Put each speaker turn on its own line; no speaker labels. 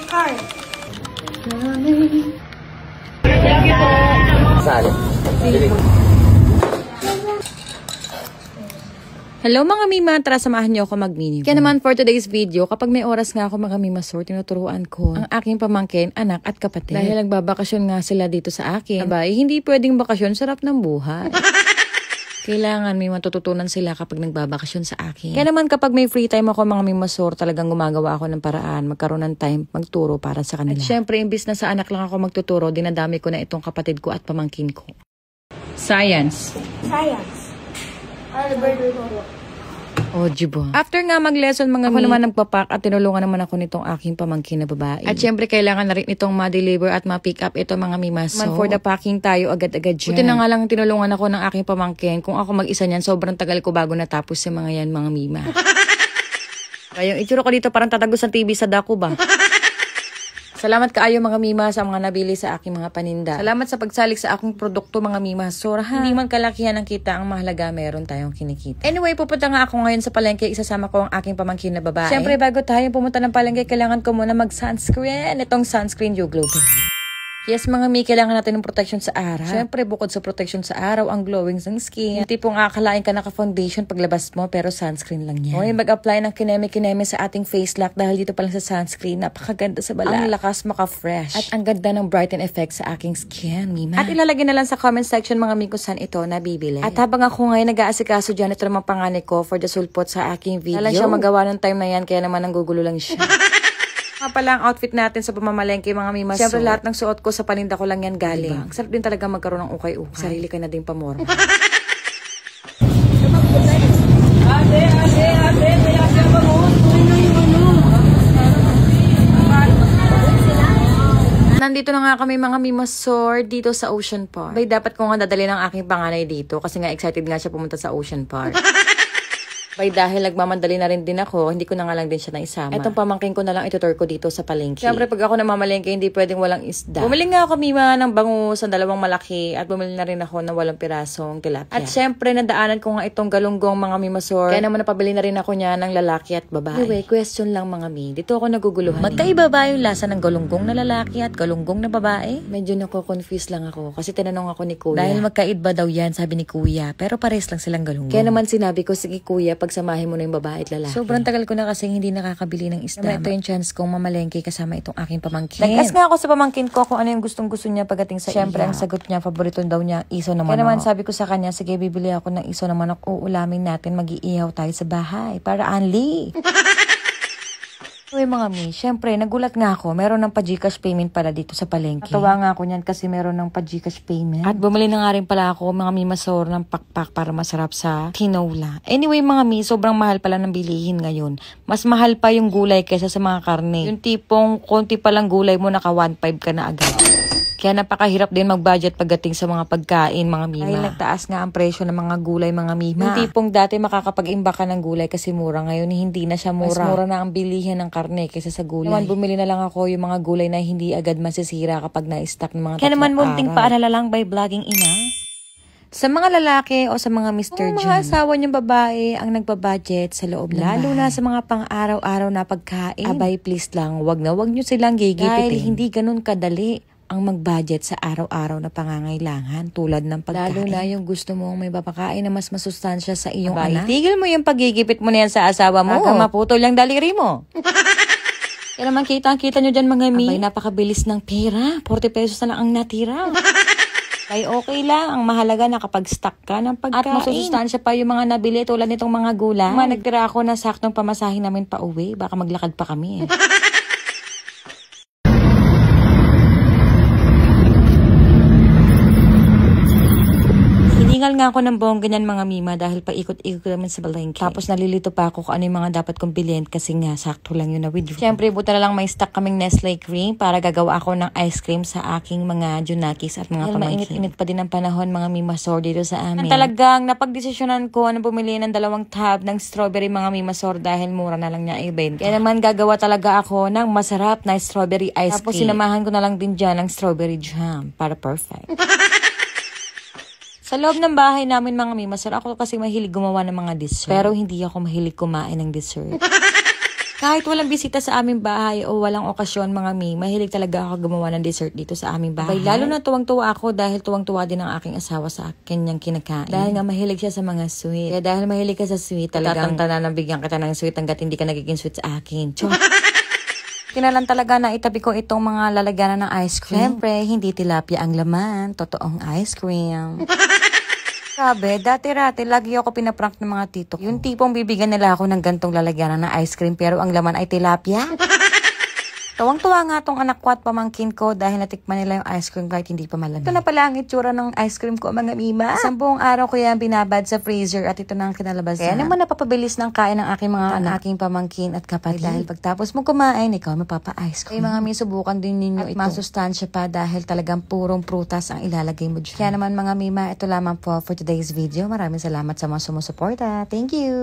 Card.
Sali.
Hello mga Mima, tara samahan niyo ako mag-mini. Kaya naman for today's video, kapag may oras nga ako mga Mima Sort, tinuturuan ko ang aking pamangkin, anak at kapatid. Dahil nagbabakasyon nga sila dito sa akin. Abay, hindi pwedeng bakasyon, sarap ng buhay. Kailangan may matututunan sila kapag nagbabakasyon sa akin. Kaya naman kapag may free time ako mga Mima Sort, talagang gumagawa ako ng paraan, magkaroon ng time, magturo para sa kanila. At syempre, imbis na sa anak lang ako magtuturo, dinadami ko na itong kapatid ko at pamangkin ko. Science. Algebra. After nga mag-lesson mga ako naman nagpapak at tinulungan naman ako nitong aking pamangkin na babae. At syempre kailangan na rin itong ma-deliver at ma-pick up ito mga Mima. So, for the packing tayo agad-agad dyan. Buti na nga lang tinulungan ako ng aking pamangkin. Kung ako mag-isa niyan, sobrang tagal ko bago natapos sa mga yan mga Mima. Kaya yung itsura ko dito parang tatagos ng TV sa dako ba? Salamat kaayo mga Mima sa mga nabili sa aking mga paninda. Salamat sa pagsalik sa aking produkto mga Mima. Sorahan. Hindi man kalakihan ng kita, ang mahalaga meron tayong kinikita. Anyway, pupunta nga ako ngayon sa palengke. Isasama ko ang aking pamangkin na babae. Siyempre, bago tayo pumunta ng palengke, kailangan ko muna mag-sunscreen. Itong sunscreen You're Glowing. Yes mga Mi, kailangan natin ng protection sa araw. Siyempre, bukod sa protection sa araw, ang glowing ng skin. Hindi pong akalain ka naka-foundation paglabas mo, pero sunscreen lang yan. Hoy, mag-apply ng kineme-kineme sa ating face lock dahil dito pa lang sa sunscreen, napakaganda sa balat. Ang lakas maka-fresh. At ang ganda ng brighten effect sa aking skin, Mima. At ilalagay na lang sa comment section mga Mi kung saan ito nabibili. At habang ako ngayon nag-aasikaso dyan, ito naman panganay ko for the sulpot sa aking video. Nalang siya magawa ng time na yan, kaya naman nanggugulo lang siya. Nga pala ang outfit natin sa pamamalengke mga Mima. Siyempre lahat ng suot ko sa paninda ko lang yan galing. Diba? Sarap din talaga magkaroon ng ukay-ukay. Sarili ka na din pamorma. Nandito na nga kami mga Mima Sort dito sa Ocean Park. Bay, dapat ko nga dadali ng aking panganay dito kasi nga excited nga siya pumunta sa Ocean Park. Bay, dahil nagmamandali na rin din ako, hindi ko na nga lang din siya naisama. Etong pamangkin ko na lang itutur ko dito sa palengke. Siyempre, pag ako namamalengke, hindi pwedeng walang isda. Bumili nga ako, Mima, ng bangus, ang dalawang malaki, at bumili na rin ako ng 8 pirasong tilapia. At siyempre, nadaanan ko nga itong galunggong mga Mima Sort. Kaya naman napabili na rin ako niya ng lalaki at babae. Anyway, question lang mga Mi. Dito ako naguguluhan. Magkaiba ba yung lasa ng galunggong na lalaki at galunggong na babae? Medyo nako-confuse lang ako kasi tinanong ako ni Kuya. Dahil magkaiba daw yan, sabi ni Kuya. Pero pares lang silang galunggong. Kaya naman sinabi ko, sige Kuya, pagsamahin mo na yung babae at lalaki. Sobrang tagal ko na kasi hindi nakakabili ng isda. Ito yung chance kong mamalengke kasama itong aking pamangkin. Nag-ask nga ako sa pamangkin ko kung ano yung gustong-gusto niya pagdating sa Siyempre, ang sagot niya, paborito daw niya, iso na manok. Kaya naman sabi ko sa kanya, sige, bibili ako ng iso na manok. Uulamin natin, mag-iihaw tayo sa bahay. Para Anli. Uy mga Mi, syempre, nagulat nga ako. Meron ng pa-Gcash payment pala dito sa palengke. Natawa nga ako niyan kasi meron ng pa-Gcash payment. At bumili na nga rin pala ako mga Mima Sort ng pakpak para masarap sa tinola. Anyway mga Mi, sobrang mahal pala ng bilihin ngayon. Mas mahal pa yung gulay kaysa sa mga karne. Yung tipong konti palang gulay mo, naka 1.5 ka na agad. Kaya napakahirap din mag-budget pagdating sa mga pagkain, mga Mima. Dahil nagtaas nga ang presyo ng mga gulay, mga Mima. Yung tipong dati makakapag-imba ka ng gulay kasi mura. Ngayon hindi na siya mura. Mas mura na ang bilihin ng karne kaysa sa gulay. Naman bumili na lang ako yung mga gulay na hindi agad masisira kapag na-stock ng mga tatlong araw. Kaya naman munting paalala lang by vlogging ina. Sa mga lalaki o sa mga Mr. June, mga asawa niyong babae ang nagbabudget sa loob ng bahay. Lalo na sa mga pang-araw-araw na pagkain. Abay, please lang, wag niyo silang gigipitin. Dahil hindi ganun kadali ang mag-budget sa araw-araw na pangangailangan tulad ng pagkain. Lalo na yung gusto mong may papakain na mas masustansya sa iyong anak. Tigil mo yung pagigipit mo na yan sa asawa mo. Hanggang maputol yung daliri mo. Kaya naman kita nyo dyan mga Mi. Abay, napakabilis ng pera. 40 pesos na lang ang natira. Kaya okay lang. Ang mahalaga nakapag-stock ka ng pagkain. At masusustansya pa yung mga nabili tulad nitong mga gulay. Nagtira ako na saktong pamasahin namin pa uwi. Baka maglakad pa kami eh. Hiningal nga ako ng bongga niyan mga Mima dahil paikot-ikot naman sa palengke. Tapos nalilito pa ako kung ano yung mga dapat kong bilhin kasi nga sakto lang yun na withdraw. Siyempre, buta na lang may stock kaming Nestle cream para gagawa ako ng ice cream sa aking mga junakis at mga pamangkin. Mainit-init pa din ang panahon mga Mima Sort dito sa amin. Talagang napagdesisyonan ko na bumili ng 2 tab ng strawberry mga Mima Sort dahil mura na lang niya i-benta. Kaya naman gagawa talaga ako ng masarap na strawberry ice cream. Tapos sinamahan ko na lang din dyan ng strawberry jam para perfect. Sa loob ng bahay namin mga Mima Sort, ako kasi mahilig gumawa ng mga dessert. Pero hindi ako mahilig kumain ng dessert. Kahit walang bisita sa aming bahay o walang okasyon mga mi, mahilig talaga ako gumawa ng dessert dito sa aming bahay. Lalo na tuwang-tuwa ako dahil tuwang-tuwa din ang aking asawa sa kanyang kinakain. Dahil nga mahilig siya sa mga sweet. Kaya dahil mahilig ka sa sweet, talagang tatanabigyan kita ng sweet hanggat hindi ka nagiging sweet sa akin. Kinalan talaga na itabi ko itong mga lalagyanan ng ice cream. Siyempre, hindi tilapia ang laman. Totoong ice cream. Grabe, dati-rati, lagi ako pinaprank ng mga tito. Yung tipong bibigyan nila ako ng gantong lalagyanan ng ice cream pero ang laman ay tilapia. Tuwang-tuwa nga tong anak ko at pamangkin ko dahil natikman nila yung ice cream kahit hindi pa malamig. Ito na pala ang itsura ng ice cream ko, mga mima. Isang buong araw ko yan binabad sa freezer at ito na ang kinalabasan. Kaya naman napapabilis ng kain ng aking mga anak, aking pamangkin at kapatid. Dahil pagtapos mo kumain, ikaw mapapa-ice cream. Mga mi, subukan din ninyo at ito. Masustansya pa dahil talagang purong prutas ang ilalagay mo dyan. Kaya naman mga mima, ito lamang po for today's video. Maraming salamat sa mga sumusuporta. Thank you!